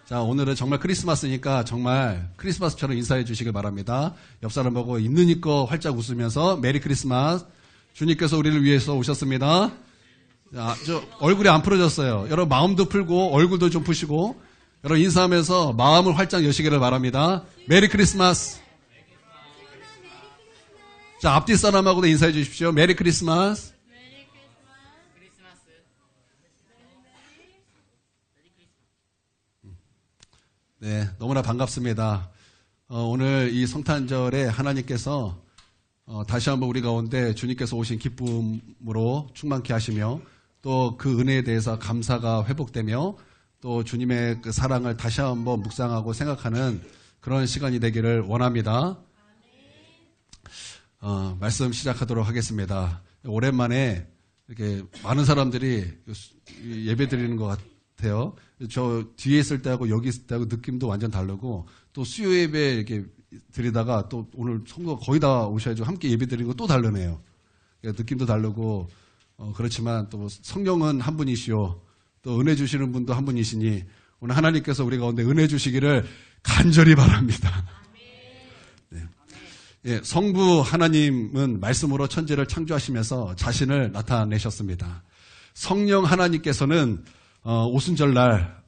자, 오늘은 정말 크리스마스니까 정말 크리스마스처럼 인사해 주시길 바랍니다. 옆 사람 보고 있는 이거 활짝 웃으면서 메리 크리스마스. 주님께서 우리를 위해서 오셨습니다. 자, 저 얼굴이 안 풀어졌어요. 여러분 마음도 풀고 얼굴도 좀 푸시고 여러분 인사하면서 마음을 활짝 여시기를 바랍니다. 메리 크리스마스. 자, 앞뒤 사람하고도 인사해 주십시오. 메리 크리스마스. 네, 너무나 반갑습니다. 오늘 이 성탄절에 하나님께서 다시 한번 우리 가운데 주님께서 오신 기쁨으로 충만케 하시며 또 그 은혜에 대해서 감사가 회복되며 또 주님의 그 사랑을 다시 한번 묵상하고 생각하는 그런 시간이 되기를 원합니다. 말씀 시작하도록 하겠습니다. 오랜만에 이렇게 많은 사람들이 예배 드리는 것 같아요. 저 뒤에 있을 때하고 여기 있을 때하고 느낌도 완전 다르고 또 수요 예배 이렇게 드리다가 또 오늘 성도 거의 다 오셔야죠. 함께 예배 드리는 거 또 다르네요. 느낌도 다르고 그렇지만 또 성령은 한 분이시오. 또 은혜 주시는 분도 한 분이시니 오늘 하나님께서 우리 가운데 은혜 주시기를 간절히 바랍니다. 네. 예, 성부 하나님은 말씀으로 천지를 창조하시면서 자신을 나타내셨습니다. 성령 하나님께서는 오순절날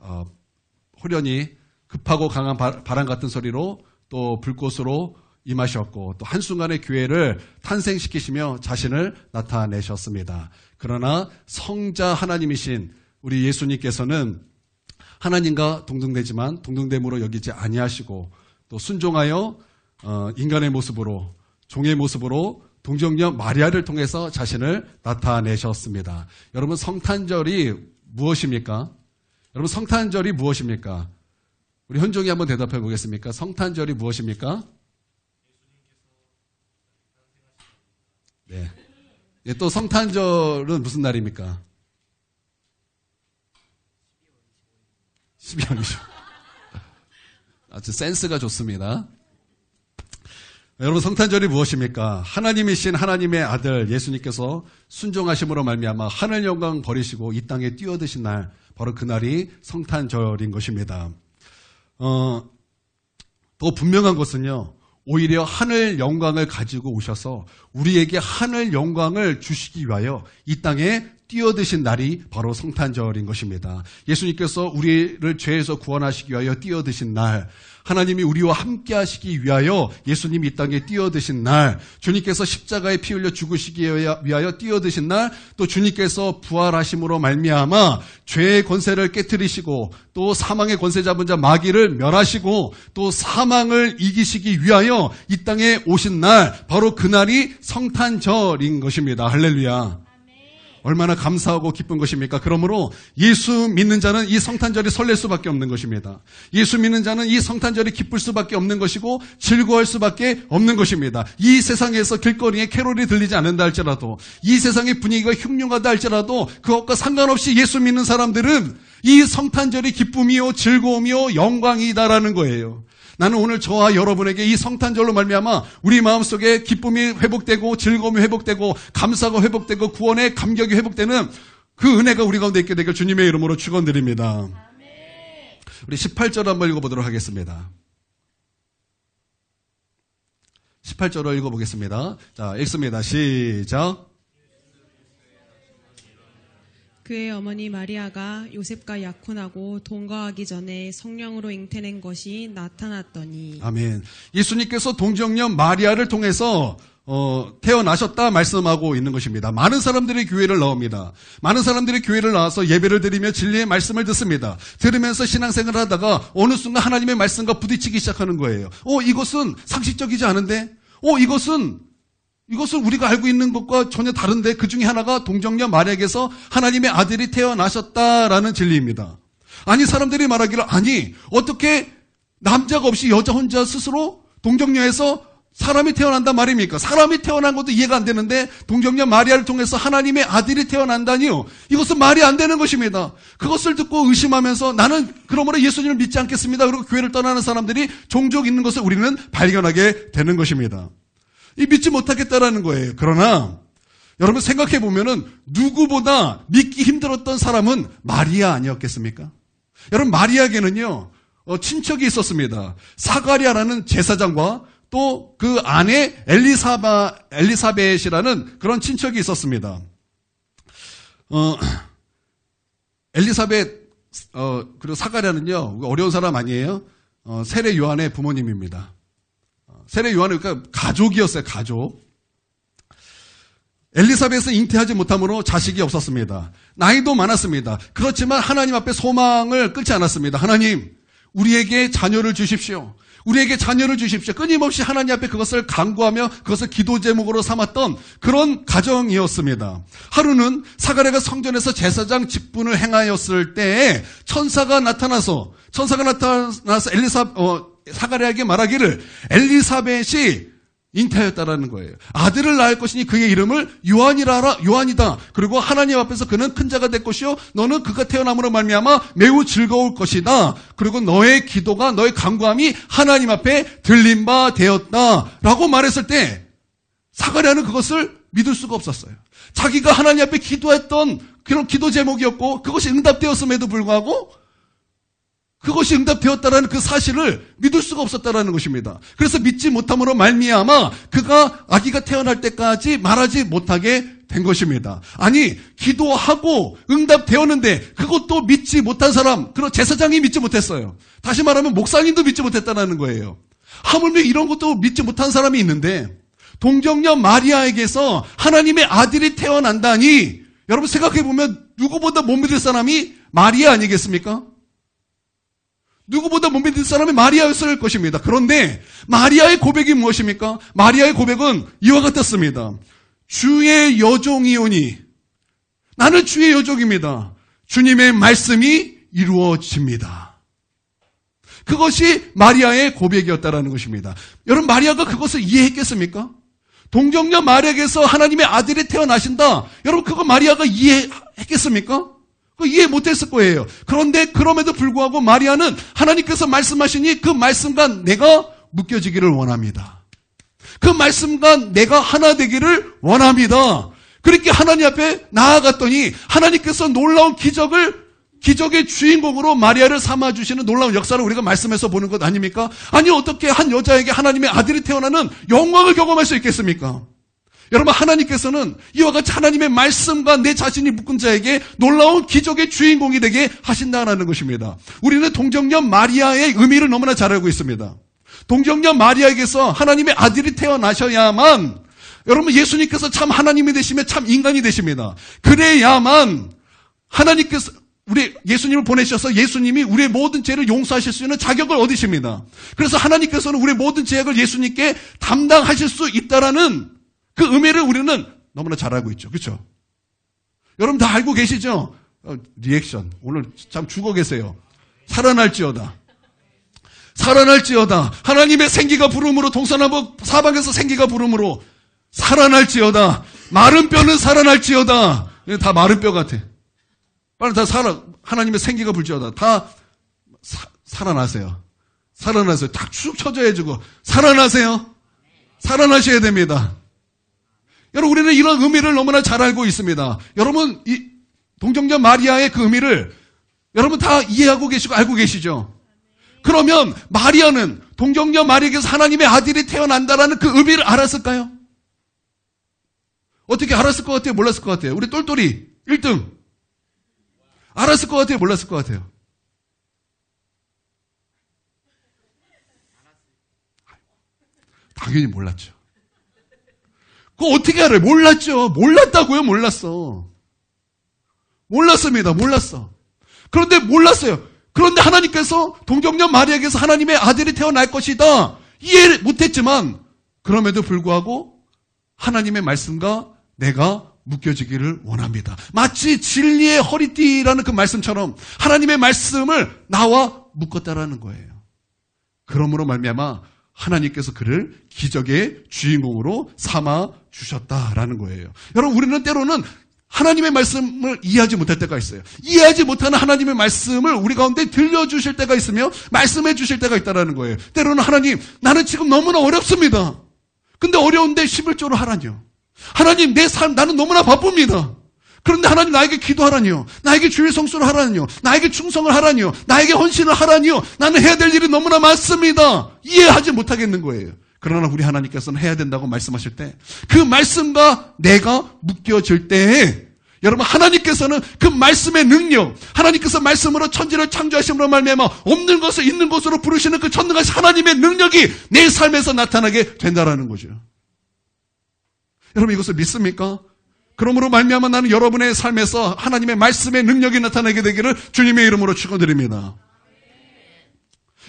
호련히 급하고 강한 바람 같은 소리로 또 불꽃으로 임하셨고 또 한순간에 교회를 탄생시키시며 자신을 나타내셨습니다. 그러나 성자 하나님이신 우리 예수님께서는 하나님과 동등되지만 동등됨으로 여기지 아니하시고 또 순종하여 인간의 모습으로 종의 모습으로 동정녀 마리아를 통해서 자신을 나타내셨습니다. 여러분 성탄절이 무엇입니까? 여러분 성탄절이 무엇입니까? 우리 현종이 한번 대답해 보겠습니까? 성탄절이 무엇입니까? 네. 예, 또 성탄절은 무슨 날입니까? 12월 25일. 아주 센스가 좋습니다. 여러분 성탄절이 무엇입니까? 하나님이신 하나님의 아들 예수님께서 순종하심으로 말미암아 하늘 영광 버리시고 이 땅에 뛰어드신 날 바로 그날이 성탄절인 것입니다. 또 분명한 것은요. 오히려 하늘 영광을 가지고 오셔서 우리에게 하늘 영광을 주시기 위하여 이 땅에 뛰어드신 날이 바로 성탄절인 것입니다. 예수님께서 우리를 죄에서 구원하시기 위하여 뛰어드신 날, 하나님이 우리와 함께 하시기 위하여 예수님이 이 땅에 뛰어드신 날, 주님께서 십자가에 피 흘려 죽으시기 위하여 뛰어드신 날, 또 주님께서 부활하심으로 말미암아 죄의 권세를 깨트리시고 또 사망의 권세 잡은 자 마귀를 멸하시고 또 사망을 이기시기 위하여 이 땅에 오신 날, 바로 그날이 성탄절인 것입니다. 할렐루야. 얼마나 감사하고 기쁜 것입니까? 그러므로 예수 믿는 자는 이 성탄절이 설렐 수밖에 없는 것입니다. 예수 믿는 자는 이 성탄절이 기쁠 수밖에 없는 것이고 즐거워할 수밖에 없는 것입니다. 이 세상에서 길거리에 캐롤이 들리지 않는다 할지라도 이 세상의 분위기가 흉흉하다 할지라도 그것과 상관없이 예수 믿는 사람들은 이 성탄절이 기쁨이요 즐거움이요 영광이다라는 거예요. 나는 오늘 저와 여러분에게 이 성탄절로 말미암아 우리 마음속에 기쁨이 회복되고 즐거움이 회복되고 감사가 회복되고 구원의 감격이 회복되는 그 은혜가 우리 가운데 있게 되길 주님의 이름으로 축원드립니다. 우리 18절 한번 읽어보도록 하겠습니다. 18절을 읽어보겠습니다. 자, 읽습니다. 시작. 그의 어머니 마리아가 요셉과 약혼하고 동거하기 전에 성령으로 잉태낸 것이 나타났더니. 아멘. 예수님께서 동정녀 마리아를 통해서 태어나셨다 말씀하고 있는 것입니다. 많은 사람들이 교회를 나옵니다. 많은 사람들이 교회를 나와서 예배를 드리며 진리의 말씀을 듣습니다. 들으면서 신앙생활을 하다가 어느 순간 하나님의 말씀과 부딪히기 시작하는 거예요. 이것은 상식적이지 않은데? 이것은 우리가 알고 있는 것과 전혀 다른데 그 중에 하나가 동정녀 마리아에게서 하나님의 아들이 태어나셨다라는 진리입니다. 아니 사람들이 말하기를 아니 어떻게 남자가 없이 여자 혼자 스스로 동정녀에서 사람이 태어난단 말입니까? 사람이 태어난 것도 이해가 안 되는데 동정녀 마리아를 통해서 하나님의 아들이 태어난다니요. 이것은 말이 안 되는 것입니다. 그것을 듣고 의심하면서 나는 그러므로 예수님을 믿지 않겠습니다. 그리고 교회를 떠나는 사람들이 종종 있는 것을 우리는 발견하게 되는 것입니다. 이 믿지 못하겠다라는 거예요. 그러나 여러분 생각해 보면은 누구보다 믿기 힘들었던 사람은 마리아 아니었겠습니까? 여러분 마리아에게는요 친척이 있었습니다. 사가랴라는 제사장과 또 그 아내 엘리사벳이라는 그런 친척이 있었습니다. 엘리사벳 그리고 사가랴는요 어려운 사람 아니에요. 세례 요한의 부모님입니다. 세례 요한은 그러니까 가족이었어요. 가족. 엘리사벳은 잉태하지 못함으로 자식이 없었습니다. 나이도 많았습니다. 그렇지만 하나님 앞에 소망을 끊지 않았습니다. 하나님, 우리에게 자녀를 주십시오. 우리에게 자녀를 주십시오. 끊임없이 하나님 앞에 그것을 간구하며 그것을 기도 제목으로 삼았던 그런 가정이었습니다. 하루는 사가랴가 성전에서 제사장 직분을 행하였을 때에 천사가 나타나서 사가랴에게 말하기를 엘리사벳이 잉태하였다라는 거예요. 아들을 낳을 것이니 그의 이름을 요한이다. 그리고 하나님 앞에서 그는 큰 자가 될 것이요 너는 그가 태어남으로 말미암아 매우 즐거울 것이다. 그리고 너의 기도가 너의 간구함이 하나님 앞에 들린 바 되었다라고 말했을 때 사가랴는 그것을 믿을 수가 없었어요. 자기가 하나님 앞에 기도했던 그런 기도 제목이었고 그것이 응답되었음에도 불구하고 그것이 응답되었다라는 그 사실을 믿을 수가 없었다라는 것입니다. 그래서 믿지 못함으로 말미암아 그가 아기가 태어날 때까지 말하지 못하게 된 것입니다. 아니 기도하고 응답되었는데 그것도 믿지 못한 사람, 그런 제사장이 믿지 못했어요. 다시 말하면 목사님도 믿지 못했다는 거예요. 하물며 이런 것도 믿지 못한 사람이 있는데 동정녀 마리아에게서 하나님의 아들이 태어난다니 여러분 생각해보면 누구보다 못 믿을 사람이 마리아 아니겠습니까? 누구보다 못 믿을 사람이 마리아였을 것입니다. 그런데 마리아의 고백이 무엇입니까? 마리아의 고백은 이와 같았습니다. 주의 여종이오니 나는 주의 여종입니다. 주님의 말씀이 이루어집니다. 그것이 마리아의 고백이었다라는 것입니다. 여러분 마리아가 그것을 이해했겠습니까? 동정녀 마리아에게서 하나님의 아들이 태어나신다. 여러분 그거 마리아가 이해했겠습니까? 이해 못했을 거예요. 그런데 그럼에도 불구하고 마리아는 하나님께서 말씀하시니 그 말씀과 내가 묶여지기를 원합니다. 그 말씀과 내가 하나 되기를 원합니다. 그렇게 하나님 앞에 나아갔더니 하나님께서 놀라운 기적의 주인공으로 마리아를 삼아주시는 놀라운 역사를 우리가 말씀에서 보는 것 아닙니까? 아니 어떻게 한 여자에게 하나님의 아들이 태어나는 영광을 경험할 수 있겠습니까? 여러분 하나님께서는 이와 같이 하나님의 말씀과 내 자신이 묶은 자에게 놀라운 기적의 주인공이 되게 하신다는 것입니다. 우리는 동정녀 마리아의 의미를 너무나 잘 알고 있습니다. 동정녀 마리아에게서 하나님의 아들이 태어나셔야만 여러분 예수님께서 참 하나님이 되시며 참 인간이 되십니다. 그래야만 하나님께서 우리 예수님을 보내셔서 예수님이 우리의 모든 죄를 용서하실 수 있는 자격을 얻으십니다. 그래서 하나님께서는 우리의 모든 죄악을 예수님께 담당하실 수 있다라는 그 의미를 우리는 너무나 잘 알고 있죠. 그렇죠? 여러분 다 알고 계시죠? 리액션. 오늘 참 죽어 계세요. 살아날지어다. 살아날지어다. 하나님의 생기가 부름으로 동서남북 사방에서 생기가 부름으로 살아날지어다. 마른 뼈는 살아날지어다. 다 마른 뼈 같아. 빨리 다 하나님의 생기가 불지어다. 다 살아나세요. 살아나세요. 딱 축 처져해주고 살아나세요. 살아나셔야 됩니다. 여러분 우리는 이런 의미를 너무나 잘 알고 있습니다. 여러분 이 동정녀 마리아의 그 의미를 여러분 다 이해하고 계시고 알고 계시죠? 그러면 마리아는 동정녀 마리아에게서 하나님의 아들이 태어난다라는 그 의미를 알았을까요? 어떻게 알았을 것 같아요? 몰랐을 것 같아요? 우리 똘똘이 1등 알았을 것 같아요? 몰랐을 것 같아요? 당연히 몰랐죠. 그거 어떻게 알아요? 몰랐죠. 몰랐다고요? 몰랐어. 몰랐습니다. 몰랐어. 그런데 몰랐어요. 그런데 하나님께서 동정녀 마리아에게서 하나님의 아들이 태어날 것이다. 이해를 못했지만 그럼에도 불구하고 하나님의 말씀과 내가 묶여지기를 원합니다. 마치 진리의 허리띠라는 그 말씀처럼 하나님의 말씀을 나와 묶었다라는 거예요. 그러므로 말미암아 하나님께서 그를 기적의 주인공으로 삼아 주셨다라는 거예요. 여러분 우리는 때로는 하나님의 말씀을 이해하지 못할 때가 있어요. 이해하지 못하는 하나님의 말씀을 우리 가운데 들려주실 때가 있으며 말씀해 주실 때가 있다는 거예요. 때로는 하나님 나는 지금 너무나 어렵습니다. 근데 어려운데 11조로 하라뇨. 하나님 내 삶 나는 너무나 바쁩니다. 그런데 하나님 나에게 기도하라니요. 나에게 주일 성수를 하라니요. 나에게 충성을 하라니요. 나에게 헌신을 하라니요. 나는 해야 될 일이 너무나 많습니다. 이해하지 못하겠는 거예요. 그러나 우리 하나님께서는 해야 된다고 말씀하실 때 그 말씀과 내가 묶여질 때에 여러분 하나님께서는 그 말씀의 능력, 하나님께서 말씀으로 천지를 창조하심으로 말미암아 없는 것을 있는 것으로 부르시는 그 전능하신 하나님의 능력이 내 삶에서 나타나게 된다라는 거죠. 여러분 이것을 믿습니까? 그러므로 말미암아 나는 여러분의 삶에서 하나님의 말씀의 능력이 나타나게 되기를 주님의 이름으로 축원드립니다.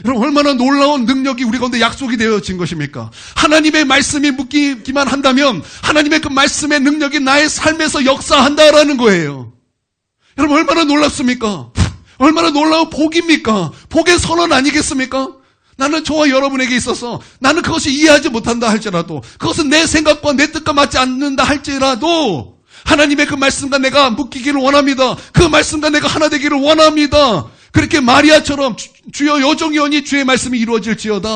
여러분 얼마나 놀라운 능력이 우리 가운데 약속이 되어진 것입니까? 하나님의 말씀이 묶이기만 한다면 하나님의 그 말씀의 능력이 나의 삶에서 역사한다라는 거예요. 여러분 얼마나 놀랍습니까? 얼마나 놀라운 복입니까? 복의 선언 아니겠습니까? 나는 저와 여러분에게 있어서 나는 그것이 이해하지 못한다 할지라도 그것은 내 생각과 내 뜻과 맞지 않는다 할지라도 하나님의 그 말씀과 내가 묶이기를 원합니다. 그 말씀과 내가 하나 되기를 원합니다. 그렇게 마리아처럼 주여 여종이오니 주의 말씀이 이루어질지어다.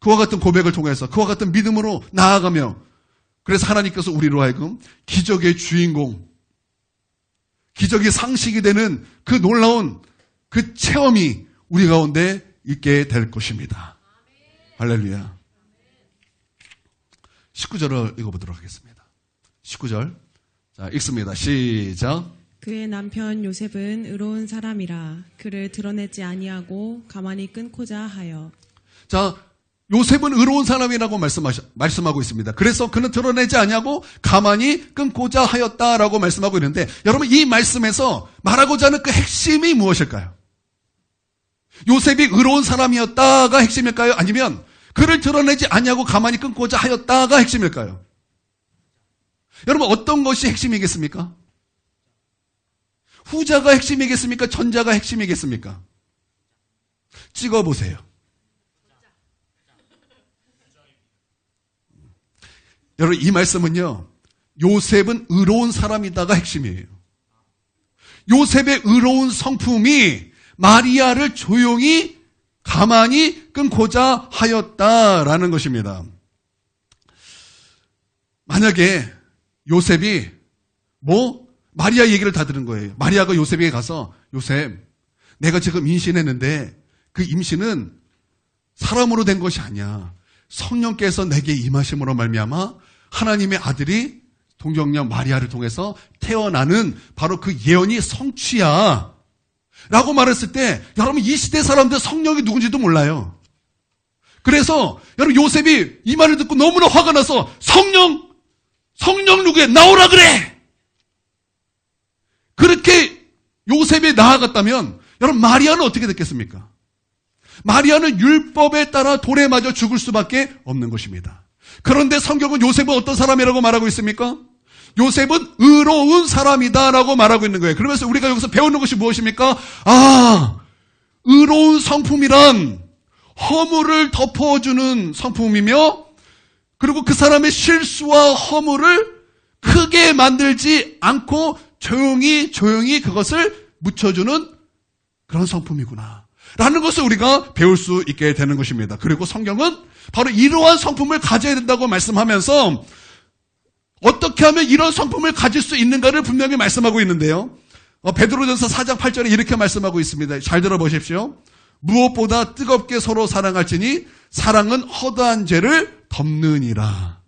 그와 같은 고백을 통해서 그와 같은 믿음으로 나아가며 그래서 하나님께서 우리로 하여금 기적의 주인공, 기적이 상식이 되는 그 놀라운 그 체험이 우리 가운데 있게 될 것입니다. 할렐루야. 19절을 읽어보도록 하겠습니다. 19절. 자, 읽습니다. 시작. 그의 남편 요셉은 의로운 사람이라 그를 드러내지 아니하고 가만히 끊고자 하여. 자, 요셉은 의로운 사람이라고 말씀하고 있습니다. 그래서 그는 드러내지 아니하고 가만히 끊고자 하였다라고 말씀하고 있는데 여러분 이 말씀에서 말하고자 하는 그 핵심이 무엇일까요? 요셉이 의로운 사람이었다가 핵심일까요? 아니면 그를 드러내지 아니하고 가만히 끊고자 하였다가 핵심일까요? 여러분 어떤 것이 핵심이겠습니까? 후자가 핵심이겠습니까? 전자가 핵심이겠습니까? 찍어보세요. 여러분 이 말씀은요. 요셉은 의로운 사람이다가 핵심이에요. 요셉의 의로운 성품이 마리아를 조용히 가만히 끊고자 하였다라는 것입니다. 만약에 요셉이 마리아 얘기를 다 들은 거예요. 마리아가 요셉에게 가서 요셉, 내가 지금 임신했는데 그 임신은 사람으로 된 것이 아니야. 성령께서 내게 임하심으로 말미암아 하나님의 아들이 동정녀 마리아를 통해서 태어나는 바로 그 예언이 성취야. 라고 말했을 때 여러분 이 시대 사람들 성령이 누군지도 몰라요. 그래서 여러분 요셉이 이 말을 듣고 너무나 화가 나서 성령 누구야? 나오라 그래! 그렇게 요셉이 나아갔다면 여러분 마리아는 어떻게 됐겠습니까? 마리아는 율법에 따라 돌에 맞아 죽을 수밖에 없는 것입니다. 그런데 성경은 요셉은 어떤 사람이라고 말하고 있습니까? 요셉은 의로운 사람이다라고 말하고 있는 거예요. 그러면서 우리가 여기서 배우는 것이 무엇입니까? 의로운 성품이란 허물을 덮어주는 성품이며 그리고 그 사람의 실수와 허물을 크게 만들지 않고 조용히 그것을 묻혀주는 그런 성품이구나 라는 것을 우리가 배울 수 있게 되는 것입니다. 그리고 성경은 바로 이러한 성품을 가져야 된다고 말씀하면서 어떻게 하면 이런 성품을 가질 수 있는가를 분명히 말씀하고 있는데요. 베드로전서 4장 8절에 이렇게 말씀하고 있습니다. 잘 들어보십시오. 무엇보다 뜨겁게 서로 사랑할지니 사랑은 허다한 죄를 덮느니라.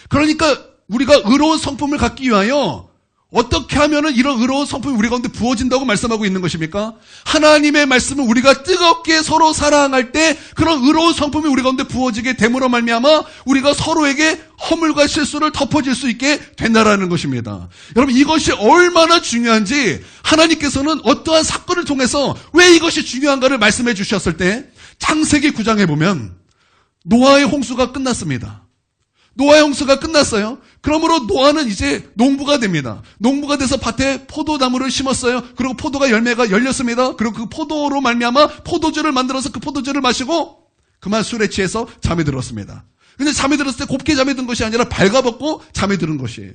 그러니까 우리가 의로운 성품을 갖기 위하여 어떻게 하면은 이런 의로운 성품이 우리 가운데 부어진다고 말씀하고 있는 것입니까? 하나님의 말씀은 우리가 뜨겁게 서로 사랑할 때 그런 의로운 성품이 우리 가운데 부어지게 됨으로 말미암아 우리가 서로에게 허물과 실수를 덮어질 수 있게 된다라는 것입니다. 여러분 이것이 얼마나 중요한지 하나님께서는 어떠한 사건을 통해서 왜 이것이 중요한가를 말씀해 주셨을 때 창세기 9장에 보면 노아의 홍수가 끝났습니다. 노아의 홍수가 끝났어요. 그러므로 노아는 이제 농부가 됩니다. 농부가 돼서 밭에 포도나무를 심었어요. 그리고 포도가 열매가 열렸습니다. 그리고 그 포도로 말미암아 포도주를 만들어서 그 포도주를 마시고 그만 술에 취해서 잠이 들었습니다. 근데 잠이 들었을 때 곱게 잠이 든 것이 아니라 발가벗고 잠이 드는 것이에요.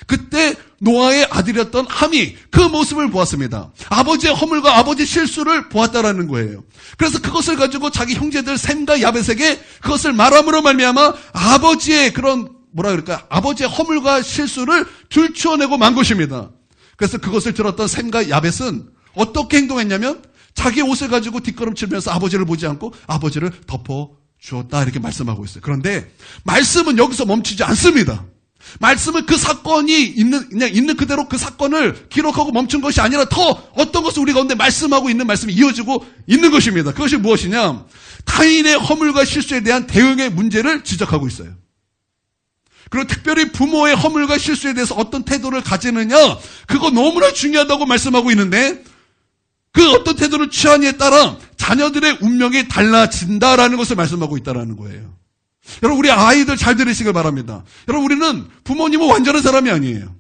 그때 노아의 아들이었던 함이 그 모습을 보았습니다. 아버지의 허물과 아버지의 실수를 보았다라는 거예요. 그래서 그것을 가지고 자기 형제들 셈과 야벳에게 그것을 말함으로 말미암아 아버지의 그런 뭐라 그럴까요? 아버지의 허물과 실수를 들추어내고 만 것입니다. 그래서 그것을 들었던 셈과 야벳은 어떻게 행동했냐면 자기 옷을 가지고 뒷걸음치면서 아버지를 보지 않고 아버지를 덮어 주었다 이렇게 말씀하고 있어요. 그런데 말씀은 여기서 멈추지 않습니다. 말씀은 그 사건이 그냥 있는 그대로 그 사건을 기록하고 멈춘 것이 아니라 더 어떤 것을 우리 가운데 말씀하고 있는 말씀이 이어지고 있는 것입니다. 그것이 무엇이냐? 타인의 허물과 실수에 대한 대응의 문제를 지적하고 있어요. 그리고 특별히 부모의 허물과 실수에 대해서 어떤 태도를 가지느냐, 그거 너무나 중요하다고 말씀하고 있는데 그 어떤 태도를 취하느냐에 따라 자녀들의 운명이 달라진다라는 것을 말씀하고 있다는 거예요. 여러분, 우리 아이들 잘 들으시길 바랍니다. 여러분, 우리는 부모님은 완전한 사람이 아니에요.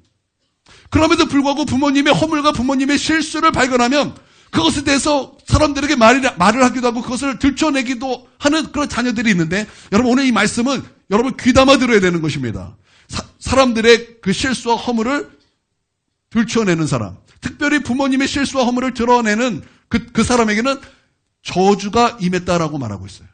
그럼에도 불구하고 부모님의 허물과 부모님의 실수를 발견하면 그것에 대해서 사람들에게 말을 하기도 하고 그것을 들춰내기도 하는 그런 자녀들이 있는데, 여러분, 오늘 이 말씀은 여러분 귀담아 들어야 되는 것입니다. 사람들의 그 실수와 허물을 들춰내는 사람, 특별히 부모님의 실수와 허물을 드러내는 그 사람에게는 저주가 임했다라고 말하고 있어요.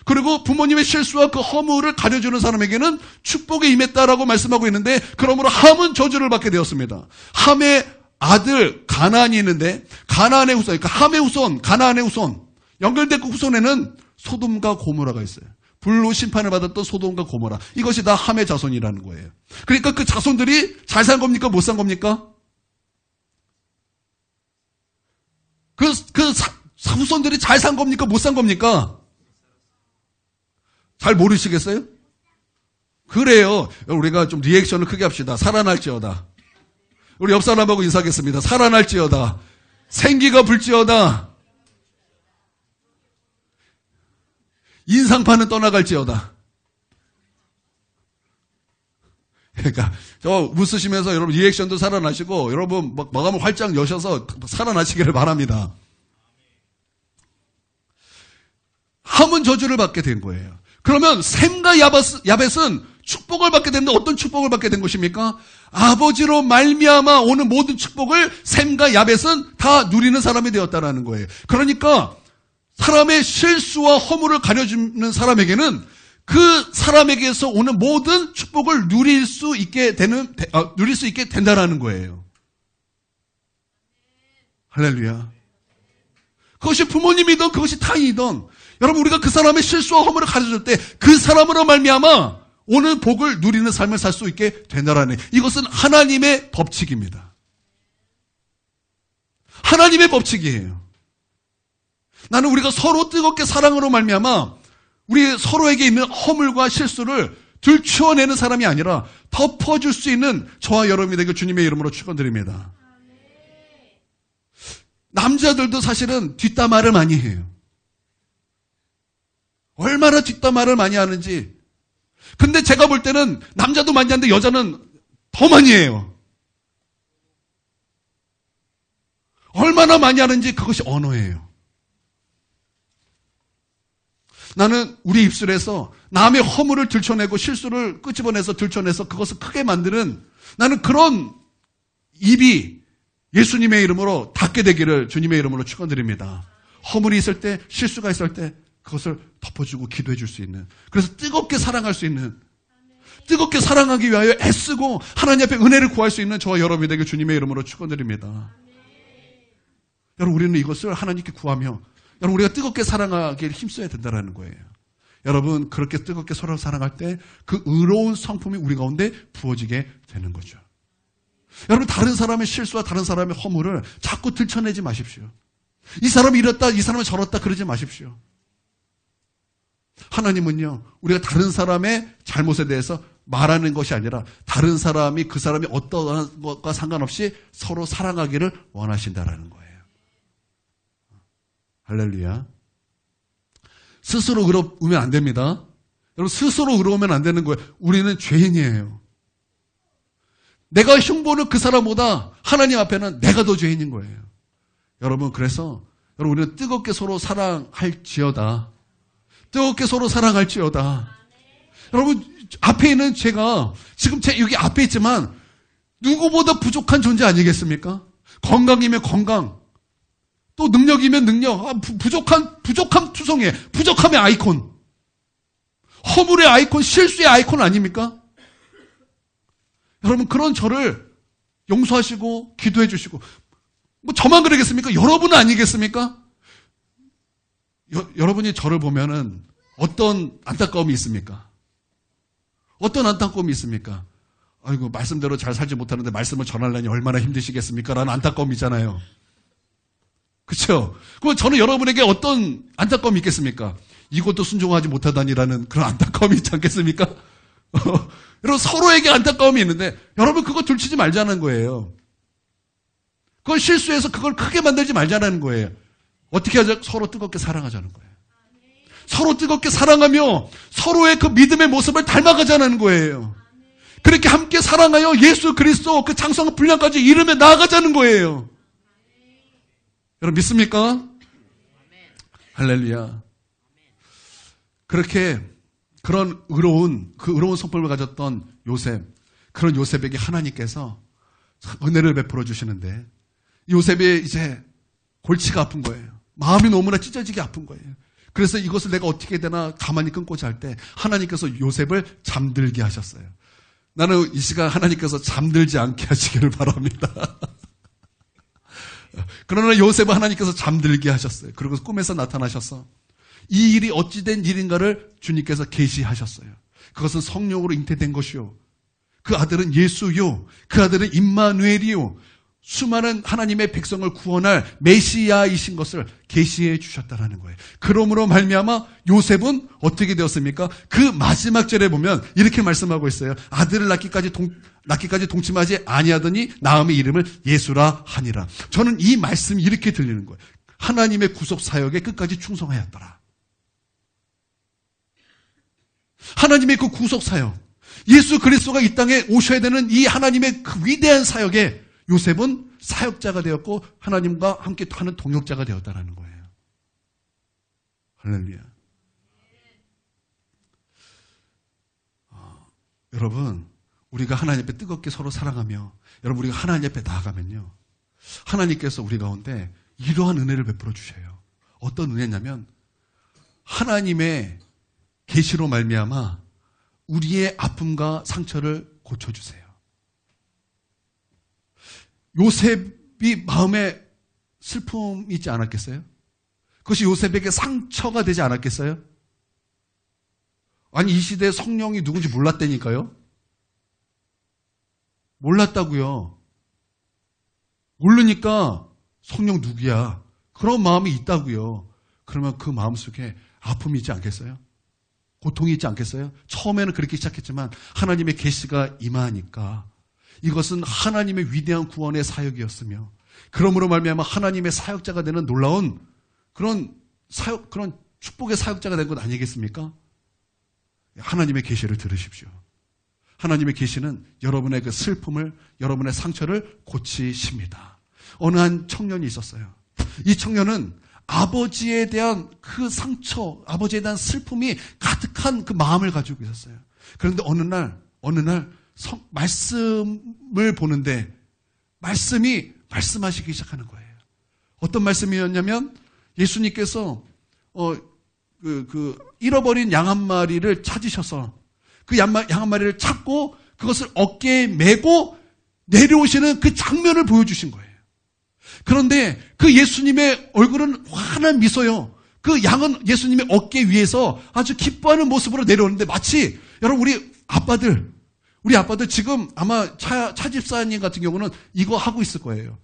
그리고 부모님의 실수와 그 허물을 가려주는 사람에게는 축복이 임했다라고 말씀하고 있는데, 그러므로 함은 저주를 받게 되었습니다. 함의 아들 가나안이 있는데 가나안의 후손, 그러니까 함의 후손, 가나안의 후손, 연결된 그 후손에는 소돔과 고모라가 있어요. 불로 심판을 받았던 소돔과 고모라, 이것이 다 함의 자손이라는 거예요. 그러니까 그 자손들이 잘 산 겁니까? 못 산 겁니까? 그 후손들이 잘 산 겁니까? 못 산 겁니까? 잘 모르시겠어요? 그래요. 우리가 좀 리액션을 크게 합시다. 살아날지어다. 우리 옆 사람하고 인사하겠습니다. 살아날지어다. 생기가 불지어다. 인상파는 떠나갈지어다. 그러니까 저 웃으시면서 여러분 리액션도 살아나시고 여러분 마음을 활짝 여셔서 살아나시기를 바랍니다. 함은 저주를 받게 된 거예요. 그러면 셈과 야벳은 축복을 받게 됐는데 어떤 축복을 받게 된 것입니까? 아버지로 말미암아 오는 모든 축복을 셈과 야벳은 다 누리는 사람이 되었다는 거예요. 그러니까 사람의 실수와 허물을 가려주는 사람에게는 그 사람에게서 오는 모든 축복을 누릴 수 있게 된다라는 거예요. 할렐루야. 그것이 부모님이든 그것이 타인이든 여러분, 우리가 그 사람의 실수와 허물을 가려줄 때 그 사람으로 말미암아 오는 복을 누리는 삶을 살 수 있게 된다라는, 이것은 하나님의 법칙입니다. 하나님의 법칙이에요. 나는 우리가 서로 뜨겁게 사랑으로 말미암아 우리 서로에게 있는 허물과 실수를 들추어내는 사람이 아니라 덮어줄 수 있는 저와 여러분이 되길 주님의 이름으로 축원드립니다. 남자들도 사실은 뒷담화를 많이 해요. 얼마나 뒷담화를 많이 하는지. 근데 제가 볼 때는 남자도 많이 하는데 여자는 더 많이 해요. 얼마나 많이 하는지 그것이 언어예요. 나는 우리 입술에서 남의 허물을 들춰내고 실수를 끄집어내서 들춰내서 그것을 크게 만드는, 나는 그런 입이 예수님의 이름으로 닫게 되기를 주님의 이름으로 축원드립니다. 허물이 있을 때, 실수가 있을 때 그것을 덮어주고 기도해 줄 수 있는, 그래서 뜨겁게 사랑할 수 있는, 뜨겁게 사랑하기 위하여 애쓰고 하나님 앞에 은혜를 구할 수 있는 저와 여러분이 되길 주님의 이름으로 축원드립니다. 여러분, 우리는 이것을 하나님께 구하며 여러분, 우리가 뜨겁게 사랑하기를 힘써야 된다는 거예요. 여러분, 그렇게 뜨겁게 서로 사랑할 때 그 의로운 성품이 우리 가운데 부어지게 되는 거죠. 여러분, 다른 사람의 실수와 다른 사람의 허물을 자꾸 들춰내지 마십시오. 이 사람이 이랬다, 이 사람은 저랬다 그러지 마십시오. 하나님은요, 우리가 다른 사람의 잘못에 대해서 말하는 것이 아니라 다른 사람이 그 사람이 어떠한 것과 상관없이 서로 사랑하기를 원하신다라는 거예요. 할렐루야. 스스로 의로우면 안 됩니다. 여러분, 스스로 의로우면 안 되는 거예요. 우리는 죄인이에요. 내가 흉보는 그 사람보다 하나님 앞에는 내가 더 죄인인 거예요. 여러분, 그래서 여러분, 우리는 뜨겁게 서로 사랑할지어다. 뜨겁게 서로 사랑할지어다. 여러분, 앞에 있는 제가 지금 여기 앞에 있지만 누구보다 부족한 존재 아니겠습니까? 건강이면 건강, 또 능력이면 능력, 부족함 투성이에요. 부족함의 아이콘, 허물의 아이콘, 실수의 아이콘 아닙니까? 여러분 그런 저를 용서하시고 기도해 주시고 뭐 저만 그러겠습니까? 여러분은 아니겠습니까? 여러분이 저를 보면은 어떤 안타까움이 있습니까? 어떤 안타까움이 있습니까? 아이고 말씀대로 잘 살지 못하는데 말씀을 전하려니 얼마나 힘드시겠습니까? 라는 안타까움이잖아요. 그렇죠? 그럼 저는 여러분에게 어떤 안타까움이 있겠습니까? 이것도 순종하지 못하다니라는 그런 안타까움이 있지 않겠습니까? 여러분 서로에게 안타까움이 있는데 여러분 그거 둘치지 말자는 거예요. 그걸 실수해서 그걸 크게 만들지 말자는 거예요. 어떻게 하자? 서로 뜨겁게 사랑하자는 거예요. 서로 뜨겁게 사랑하며 서로의 그 믿음의 모습을 닮아가자는 거예요. 그렇게 함께 사랑하여 예수 그리스도 그 장성한 분량까지 이름에 나아가자는 거예요. 여러분 믿습니까? 할렐루야. 그렇게 그런 의로운 성품을 가졌던 요셉, 그런 요셉에게 하나님께서 은혜를 베풀어 주시는데 요셉이 이제 골치가 아픈 거예요. 마음이 너무나 찢어지게 아픈 거예요. 그래서 이것을 내가 어떻게 되나 가만히 끊고자 할 때 하나님께서 요셉을 잠들게 하셨어요. 나는 이 시간 하나님께서 잠들지 않게 하시기를 바랍니다. 그러나 요셉은 하나님께서 잠들게 하셨어요. 그리고 꿈에서 나타나셔서 이 일이 어찌된 일인가를 주님께서 계시하셨어요. 그것은 성령으로 잉태된 것이요. 그 아들은 예수요. 그 아들은 임마누엘이요. 수많은 하나님의 백성을 구원할 메시아이신 것을 계시해 주셨다라는 거예요. 그러므로 말미암아 요셉은 어떻게 되었습니까? 그 마지막 절에 보면 이렇게 말씀하고 있어요. 아들을 낳기까지 동침하지 아니하더니 낳음의 이름을 예수라 하니라. 저는 이 말씀이 이렇게 들리는 거예요. 하나님의 구속 사역에 끝까지 충성하였더라. 하나님의 그 구속 사역, 예수 그리스도가 이 땅에 오셔야 되는 이 하나님의 그 위대한 사역에 요셉은 사역자가 되었고 하나님과 함께 하는 동역자가 되었다는 거예요. 할렐루야. 여러분 우리가 하나님 앞에 뜨겁게 서로 사랑하며 여러분 우리가 하나님 앞에 나아가면요. 하나님께서 우리 가운데 이러한 은혜를 베풀어 주셔요. 어떤 은혜냐면 하나님의 계시로 말미암아 우리의 아픔과 상처를 고쳐주세요. 요셉이 마음에 슬픔이 있지 않았겠어요? 그것이 요셉에게 상처가 되지 않았겠어요? 아니 이 시대에 성령이 누군지 몰랐다니까요? 몰랐다고요. 모르니까 성령 누구야? 그런 마음이 있다고요. 그러면 그 마음속에 아픔이 있지 않겠어요? 고통이 있지 않겠어요? 처음에는 그렇게 시작했지만 하나님의 계시가 임하니까 이것은 하나님의 위대한 구원의 사역이었으며 그러므로 말미암아 하나님의 사역자가 되는 놀라운 그런 축복의 사역자가 된 것 아니겠습니까? 하나님의 계시를 들으십시오. 하나님의 계시는 여러분의 그 슬픔을, 여러분의 상처를 고치십니다. 어느 한 청년이 있었어요. 이 청년은 아버지에 대한 그 상처, 아버지에 대한 슬픔이 가득한 그 마음을 가지고 있었어요. 그런데 어느 날 말씀을 보는데 말씀이 말씀하시기 시작하는 거예요. 어떤 말씀이었냐면 예수님께서 잃어버린 양 한 마리를 찾으셔서 그 양 한 마리를 찾고 그것을 어깨에 메고 내려오시는 그 장면을 보여주신 거예요. 그런데 그 예수님의 얼굴은 환한 미소요. 그 양은 예수님의 어깨 위에서 아주 기뻐하는 모습으로 내려오는데 마치 여러분 우리 아빠들 지금 아마 차 집사님 같은 경우는 이거 하고 있을 거예요.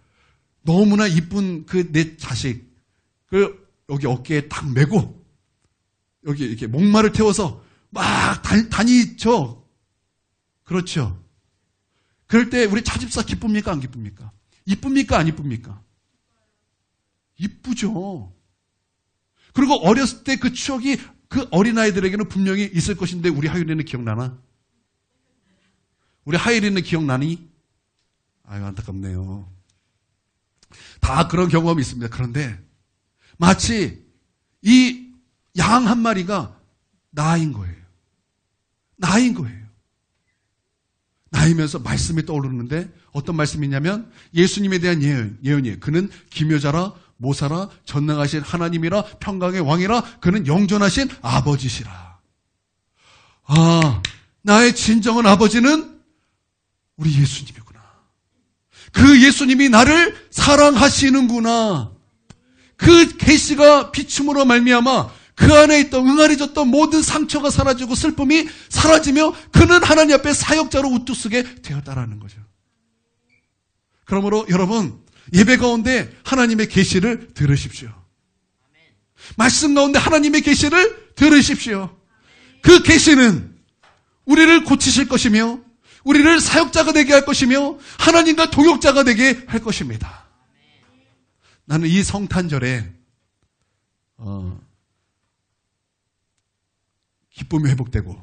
너무나 이쁜 그 내 자식 그 여기 어깨에 딱 메고 여기 이렇게 목마를 태워서 막 다니죠. 그렇죠. 그럴 때 우리 차 집사 기쁩니까 안 기쁩니까? 이쁩니까 안 이쁩니까? 이쁘죠. 그리고 어렸을 때 그 추억이 그 어린아이들에게는 분명히 있을 것인데 우리 하율이는 기억나나? 우리 하율이는 기억나니? 아유 안타깝네요. 다 그런 경험이 있습니다. 그런데 마치 이 양 한 마리가 나인 거예요. 나인 거예요. 나이면서 말씀이 떠오르는데 어떤 말씀이냐면 예수님에 대한 예언이에요. 그는 기묘자라 모사라 전능하신 하나님이라 평강의 왕이라 그는 영존하신 아버지시라. 아, 나의 진정한 아버지는 우리 예수님이구나. 그 예수님이 나를 사랑하시는구나. 그 계시가 비춤으로 말미암아 그 안에 있던 응아리졌던 모든 상처가 사라지고 슬픔이 사라지며 그는 하나님 앞에 사역자로 우뚝 서게 되었다라는 거죠. 그러므로 여러분, 예배 가운데 하나님의 계시를 들으십시오. 말씀 가운데 하나님의 계시를 들으십시오. 그 계시는 우리를 고치실 것이며 우리를 사역자가 되게 할 것이며 하나님과 동역자가 되게 할 것입니다. 나는 이 성탄절에 기쁨이 회복되고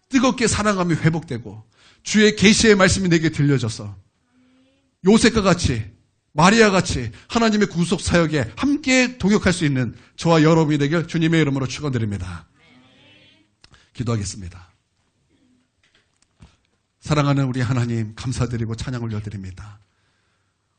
뜨겁게 사랑함이 회복되고 주의 계시의 말씀이 내게 들려져서 요셉과 같이 마리아 같이 하나님의 구속 사역에 함께 동역할 수 있는 저와 여러분이 되길 주님의 이름으로 축원드립니다. 기도하겠습니다. 사랑하는 우리 하나님, 감사드리고 찬양 올려드립니다.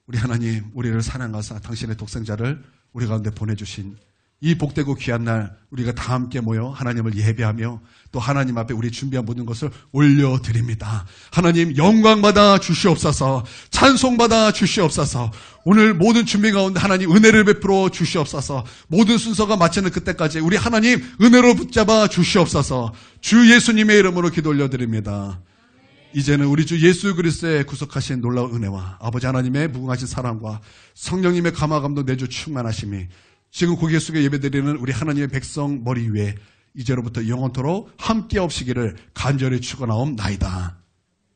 우리 하나님, 우리를 사랑하사 당신의 독생자를 우리 가운데 보내주신 이 복되고 귀한 날 우리가 다 함께 모여 하나님을 예배하며 또 하나님 앞에 우리 준비한 모든 것을 올려드립니다. 하나님, 영광받아 주시옵소서, 찬송받아 주시옵소서. 오늘 모든 준비 가운데 하나님 은혜를 베풀어 주시옵소서. 모든 순서가 마치는 그때까지 우리 하나님 은혜로 붙잡아 주시옵소서. 주 예수님의 이름으로 기도 올려드립니다. 이제는 우리 주 예수 그리스도의 구속하신 놀라운 은혜와 아버지 하나님의 무궁하신 사랑과 성령님의 감화 감동 내주 충만하심이 지금 고개 숙여 예배드리는 우리 하나님의 백성 머리 위에 이제로부터 영원토록 함께 없시기를 간절히 축원하옵나이다.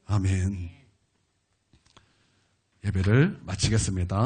아멘. 예배를 마치겠습니다.